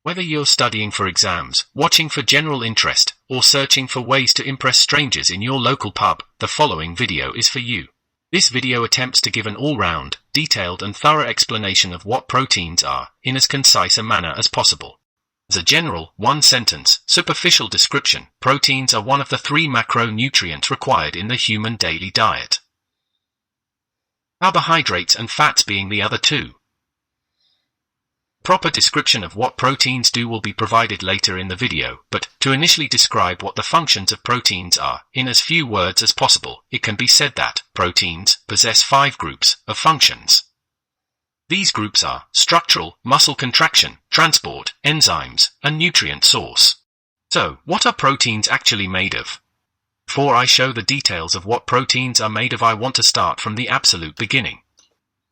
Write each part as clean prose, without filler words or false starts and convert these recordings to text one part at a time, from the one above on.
Whether you're studying for exams, watching for general interest, or searching for ways to impress strangers in your local pub, the following video is for you. This video attempts to give an all-round, detailed and thorough explanation of what proteins are, in as concise a manner as possible. As a general, one-sentence, superficial description, proteins are one of the 3 macronutrients required in the human daily diet. Carbohydrates and fats being the other 2. Proper description of what proteins do will be provided later in the video, but, to initially describe what the functions of proteins are, in as few words as possible, it can be said that proteins possess 5 groups of functions. These groups are structural, muscle contraction, transport, enzymes, and nutrient source. So, what are proteins actually made of? Before I show the details of what proteins are made of, I want to start from the absolute beginning.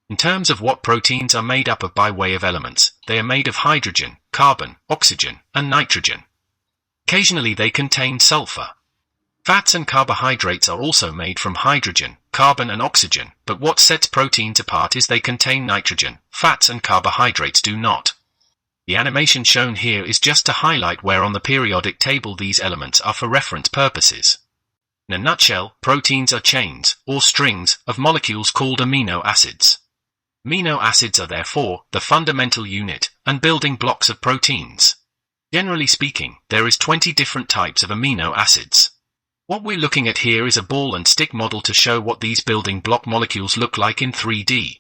In terms of what proteins are made up of by way of elements, they are made of hydrogen, carbon, oxygen, and nitrogen. Occasionally they contain sulfur. Fats and carbohydrates are also made from hydrogen, carbon and oxygen, but what sets proteins apart is they contain nitrogen. Fats and carbohydrates do not. The animation shown here is just to highlight where on the periodic table these elements are for reference purposes. In a nutshell, proteins are chains, or strings, of molecules called amino acids. Amino acids are therefore the fundamental unit and building blocks of proteins. Generally speaking, there is 20 different types of amino acids. What we're looking at here is a ball and stick model to show what these building block molecules look like in 3D.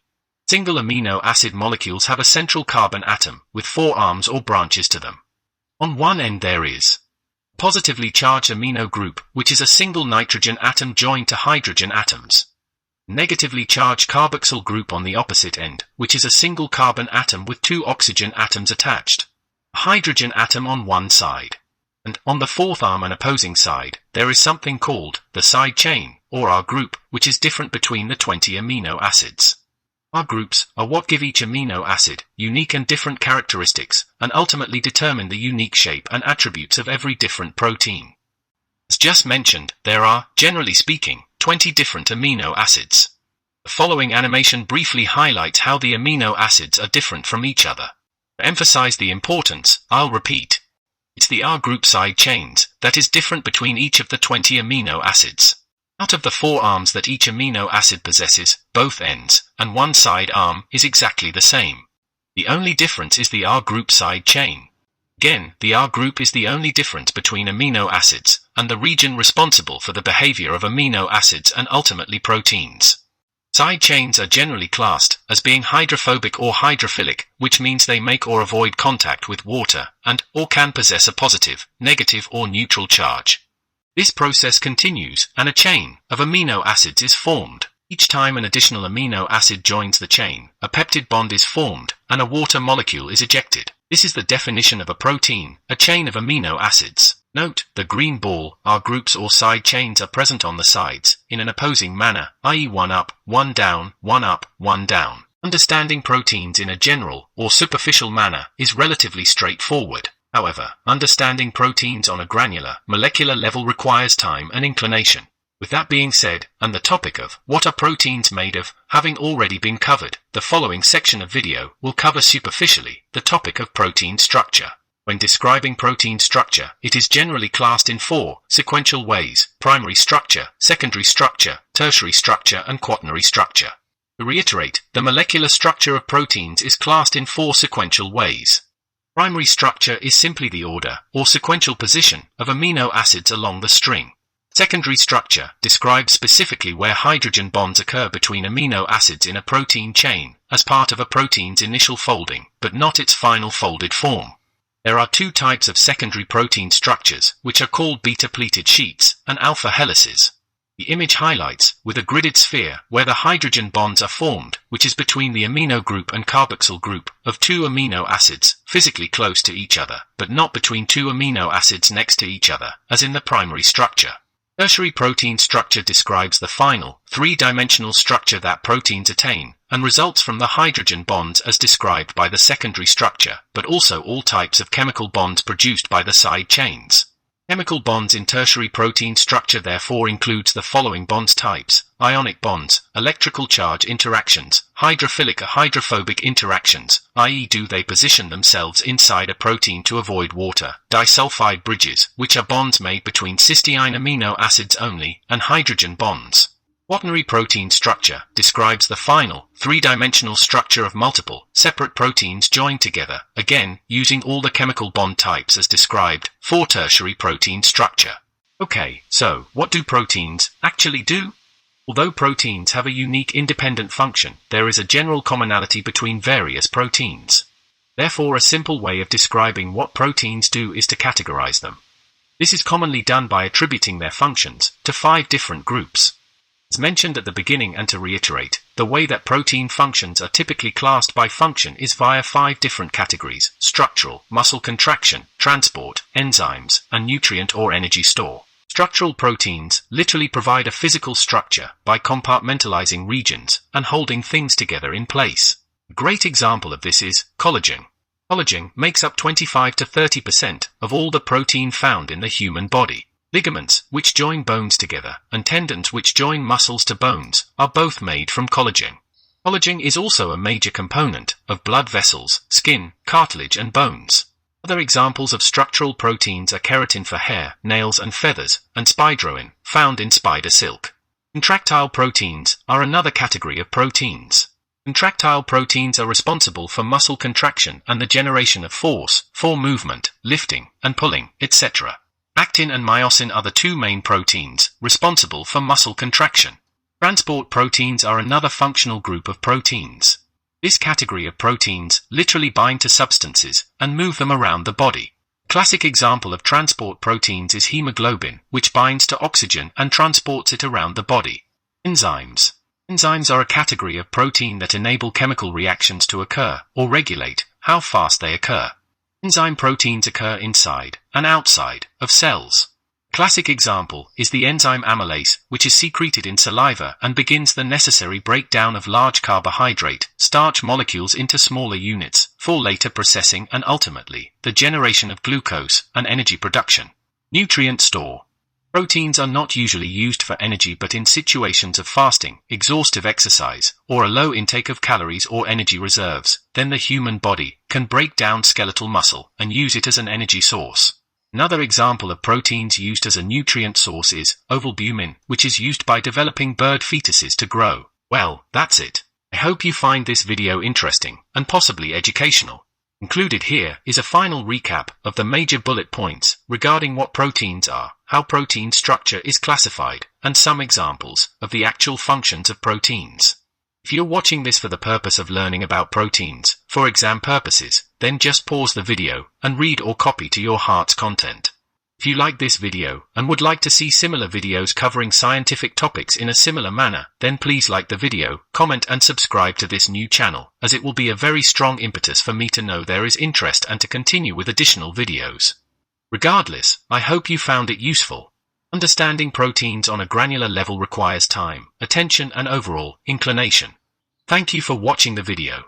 Single amino acid molecules have a central carbon atom, with 4 arms or branches to them. On one end there is a positively charged amino group, which is a single nitrogen atom joined to hydrogen atoms. Negatively charged carboxyl group on the opposite end, which is a single carbon atom with 2 oxygen atoms attached. A hydrogen atom on one side. And, on the 4th arm and opposing side, there is something called the side chain, or R group, which is different between the 20 amino acids. R groups are what give each amino acid unique and different characteristics, and ultimately determine the unique shape and attributes of every different protein. As just mentioned, there are, generally speaking, 20 different amino acids. The following animation briefly highlights how the amino acids are different from each other. To emphasize the importance, I'll repeat. It's the R group side chains that is different between each of the 20 amino acids. Out of the 4 arms that each amino acid possesses, both ends, and one side arm, is exactly the same. The only difference is the R group side chain. Again, the R group is the only difference between amino acids, and the region responsible for the behavior of amino acids and ultimately proteins. Side chains are generally classed as being hydrophobic or hydrophilic, which means they make or avoid contact with water and, or can possess a positive, negative or neutral charge. This process continues, and a chain of amino acids is formed. Each time an additional amino acid joins the chain, a peptide bond is formed, and a water molecule is ejected. This is the definition of a protein, a chain of amino acids. Note, the green ball, R groups or side chains are present on the sides, in an opposing manner, i.e. one up, one down, one up, one down. Understanding proteins in a general, or superficial manner, is relatively straightforward. However, understanding proteins on a granular, molecular level requires time and inclination. With that being said, and the topic of what are proteins made of having already been covered, the following section of video will cover superficially the topic of protein structure. When describing protein structure, it is generally classed in 4 sequential ways: primary structure, secondary structure, tertiary structure, and quaternary structure. To reiterate, the molecular structure of proteins is classed in 4 sequential ways. Primary structure is simply the order, or sequential position, of amino acids along the string. Secondary structure describes specifically where hydrogen bonds occur between amino acids in a protein chain, as part of a protein's initial folding, but not its final folded form. There are 2 types of secondary protein structures, which are called beta-pleated sheets and alpha helices. The image highlights, with a gridded sphere, where the hydrogen bonds are formed, which is between the amino group and carboxyl group, of 2 amino acids, physically close to each other, but not between 2 amino acids next to each other, as in the primary structure. Tertiary protein structure describes the final, 3-dimensional structure that proteins attain, and results from the hydrogen bonds as described by the secondary structure, but also all types of chemical bonds produced by the side chains. Chemical bonds in tertiary protein structure therefore includes the following bonds types: ionic bonds, electrical charge interactions, hydrophilic or hydrophobic interactions, i.e. do they position themselves inside a protein to avoid water, disulfide bridges, which are bonds made between cysteine amino acids only, and hydrogen bonds. Quaternary protein structure describes the final, three-dimensional structure of multiple, separate proteins joined together, again, using all the chemical bond types as described, for tertiary protein structure. Okay, so, what do proteins actually do? Although proteins have a unique independent function, there is a general commonality between various proteins. Therefore, a simple way of describing what proteins do is to categorize them. This is commonly done by attributing their functions to 5 different groups. As mentioned at the beginning, and to reiterate, the way that protein functions are typically classed by function is via 5 different categories: structural, muscle contraction, transport, enzymes, and nutrient or energy store. Structural proteins literally provide a physical structure by compartmentalizing regions and holding things together in place. A great example of this is collagen. Collagen makes up 25 to 30% of all the protein found in the human body. Ligaments, which join bones together, and tendons which join muscles to bones, are both made from collagen. Collagen is also a major component of blood vessels, skin, cartilage, and bones. Other examples of structural proteins are keratin for hair, nails, and feathers, and spidroin, found in spider silk. Contractile proteins are another category of proteins. Contractile proteins are responsible for muscle contraction and the generation of force, for movement, lifting, and pulling, etc. Actin and myosin are the 2 main proteins responsible for muscle contraction. Transport proteins are another functional group of proteins. This category of proteins literally bind to substances and move them around the body. Classic example of transport proteins is hemoglobin, which binds to oxygen and transports it around the body. Enzymes. Enzymes are a category of protein that enable chemical reactions to occur, or regulate how fast they occur. Enzyme proteins occur inside and outside of cells. Classic example is the enzyme amylase, which is secreted in saliva and begins the necessary breakdown of large carbohydrate, starch molecules into smaller units, for later processing and ultimately, the generation of glucose and energy production. Nutrient store. Proteins are not usually used for energy, but in situations of fasting, exhaustive exercise, or a low intake of calories or energy reserves, then the human body can break down skeletal muscle and use it as an energy source. Another example of proteins used as a nutrient source is ovalbumin, which is used by developing bird fetuses to grow. Well, that's it. I hope you find this video interesting and possibly educational. Included here is a final recap of the major bullet points regarding what proteins are, how protein structure is classified, and some examples of the actual functions of proteins. If you're watching this for the purpose of learning about proteins, for exam purposes, then just pause the video and read or copy to your heart's content. If you like this video and would like to see similar videos covering scientific topics in a similar manner, then please like the video, comment and subscribe to this new channel, as it will be a very strong impetus for me to know there is interest and to continue with additional videos. Regardless, I hope you found it useful. Understanding proteins on a granular level requires time, attention and overall inclination. Thank you for watching the video.